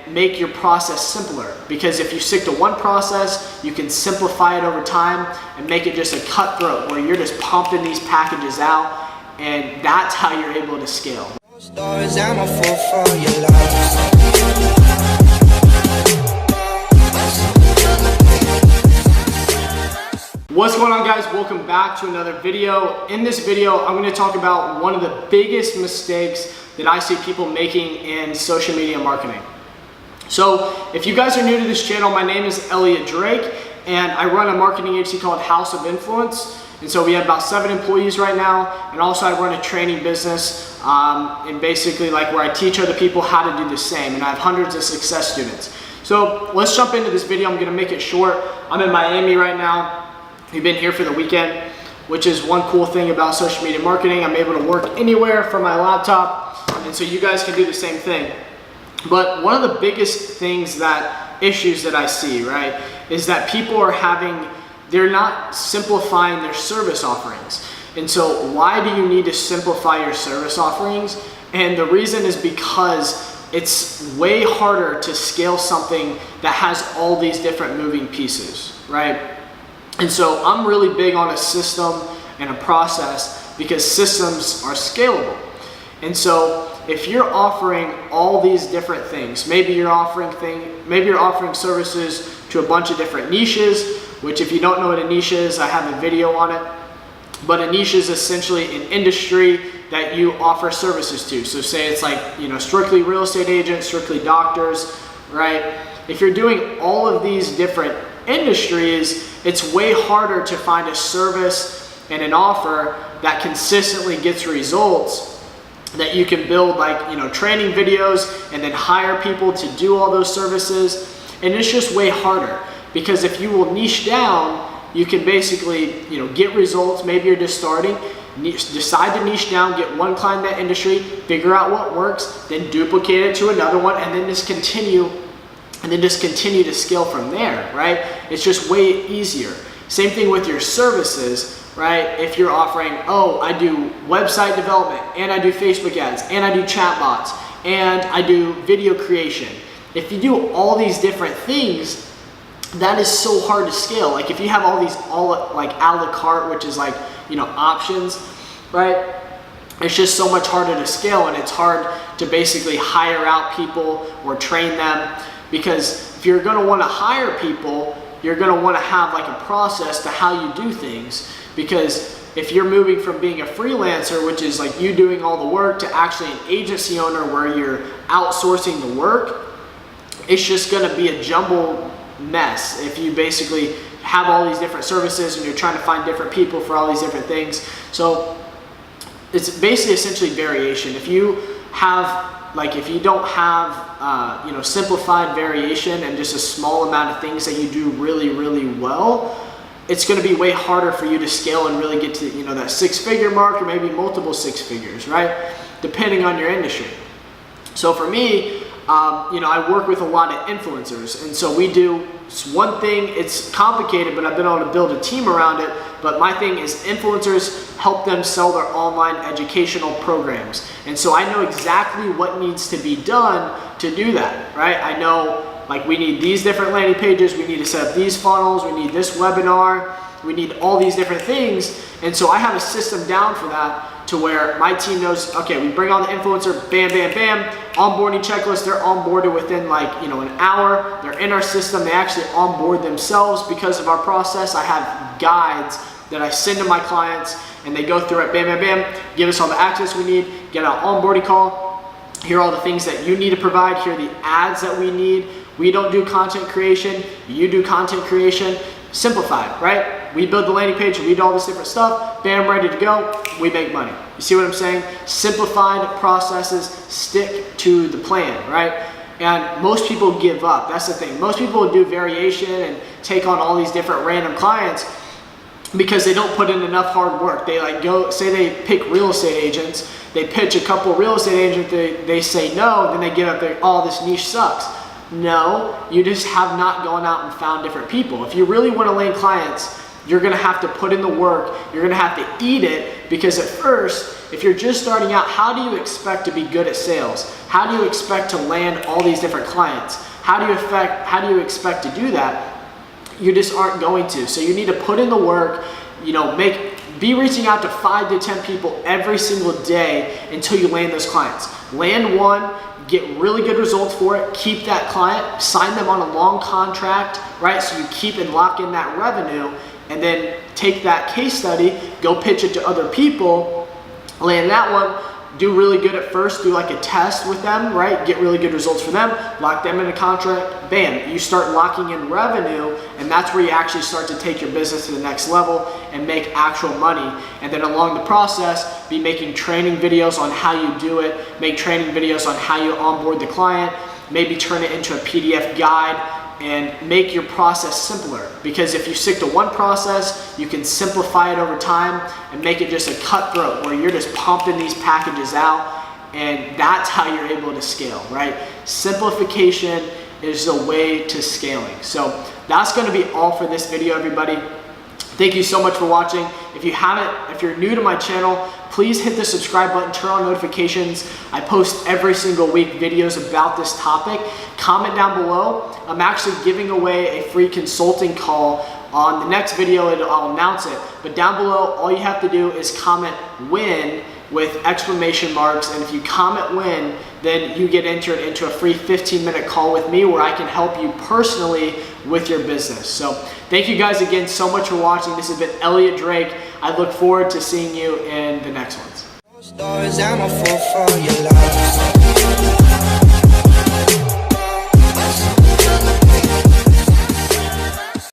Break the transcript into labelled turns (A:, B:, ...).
A: make your process simpler. Because if you stick to one process, you can simplify it over time and make it just a cutthroat where you're just pumping these packages out, and that's how you're able to scale. What's going on, guys? Welcome back to another video. In this video, I'm going to talk about one of the biggest mistakes that I see people making in social media marketing. So if you guys are new to this channel, my name is Elliot Drake, and I run a marketing agency called House of Influence. And so we have about 7 employees right now, and also I run a training business, and basically like where I teach other people how to do the same, and I have hundreds of success students. So let's jump into this video. I'm going to make it short. I'm in Miami right now. We've been here for the weekend, which is one cool thing about social media marketing. I'm able to work anywhere from my laptop, and so you guys can do the same thing. But one of the biggest issues that I see, right, is that people are they're not simplifying their service offerings. And so why do you need to simplify your service offerings? And the reason is because it's way harder to scale something that has all these different moving pieces, right? And so I'm really big on a system and a process because systems are scalable. And so if you're offering all these different things, maybe you're offering services to a bunch of different niches, which if you don't know what a niche is, I have a video on it. But a niche is essentially an industry that you offer services to. So say it's like, strictly real estate agents, strictly doctors, right? If you're doing all of these different industries, it's way harder to find a service and an offer that consistently gets results that you can build, like training videos and then hire people to do all those services. And it's just way harder because if you will niche down, you can basically get results. Maybe you're just starting, decide to niche down, get one client in that industry, figure out what works, then duplicate it to another one, and then just continue to scale from there, right? It's just way easier. Same thing with your services, right? If you're offering, I do website development, and I do Facebook ads, and I do chatbots, and I do video creation. If you do all these different things, that is so hard to scale. Like if you have all like a la carte, which is like, options, right? It's just so much harder to scale, and it's hard to basically hire out people or train them. Because if you're going to want to hire people, you're going to want to have like a process to how you do things. Because if you're moving from being a freelancer, which is like you doing all the work, to actually an agency owner where you're outsourcing the work, it's just going to be a jumbled mess if you basically have all these different services and you're trying to find different people for all these different things. So it's basically essentially variation. If you don't have simplified variation and just a small amount of things that you do really, really well, it's going to be way harder for you to scale and really get to that 6-figure mark, or maybe multiple 6 figures, right? Depending on your industry. So for me, I work with a lot of influencers, and so we do one thing. It's complicated, but I've been able to build a team around it. But my thing is influencers help them sell their online educational programs. And so I know exactly what needs to be done to do that, right? I know like we need these different landing pages, we need to set up these funnels, we need this webinar, we need all these different things. And so I have a system down for that, to where my team knows, okay, we bring on the influencer, bam, bam, bam, onboarding checklist, they're onboarded within like, an hour, they're in our system, they actually onboard themselves because of our process. I have guides that I send to my clients, and they go through it, bam, bam, bam, give us all the access we need, get our onboarding call, here are all the things that you need to provide, here are the ads that we need. We don't do content creation, you do content creation. Simplified, right? We build the landing page, we do all this different stuff, bam, ready to go, we make money. You see what I'm saying? Simplified processes, stick to the plan, right? And most people give up. That's the thing. Most people do variation and take on all these different random clients because they don't put in enough hard work. They say they pick real estate agents, they pitch a couple real estate agents, they say no, then they get up there, this niche sucks. No, you just have not gone out and found different people. If you really want to land clients you're gonna have to put in the work, you're gonna have to eat it, because at first, if you're just starting out, how do you expect to be good at sales? How do you expect to land all these different clients? How do you expect to do that? You just aren't going to. So you need to put in the work, be reaching out to 5 to 10 people every single day until you land those clients. Land one, get really good results for it, keep that client, sign them on a long contract, right? So you keep and lock in that revenue, and then take that case study, go pitch it to other people, land that one, do really good at first, do like a test with them, right? Get really good results for them, lock them in a contract, bam, you start locking in revenue, and that's where you actually start to take your business to the next level and make actual money. And then along the process, be making training videos on how you do it, make training videos on how you onboard the client, maybe turn it into a PDF guide, and make your process simpler. Because if you stick to one process, you can simplify it over time and make it just a cutthroat where you're just pumping these packages out, and that's how you're able to scale, right? Simplification is the way to scaling. So that's gonna be all for this video, everybody. Thank you so much for watching. If you're new to my channel, please hit the subscribe button, turn on notifications. I post every single week videos about this topic. Comment down below. I'm actually giving away a free consulting call on the next video, and I'll announce it. But down below, all you have to do is comment win with exclamation marks, and if you comment win, then you get entered into a free 15-minute call with me where I can help you personally with your business. So thank you guys again so much for watching. This has been Elliot Drake. I look forward to seeing you in the next ones.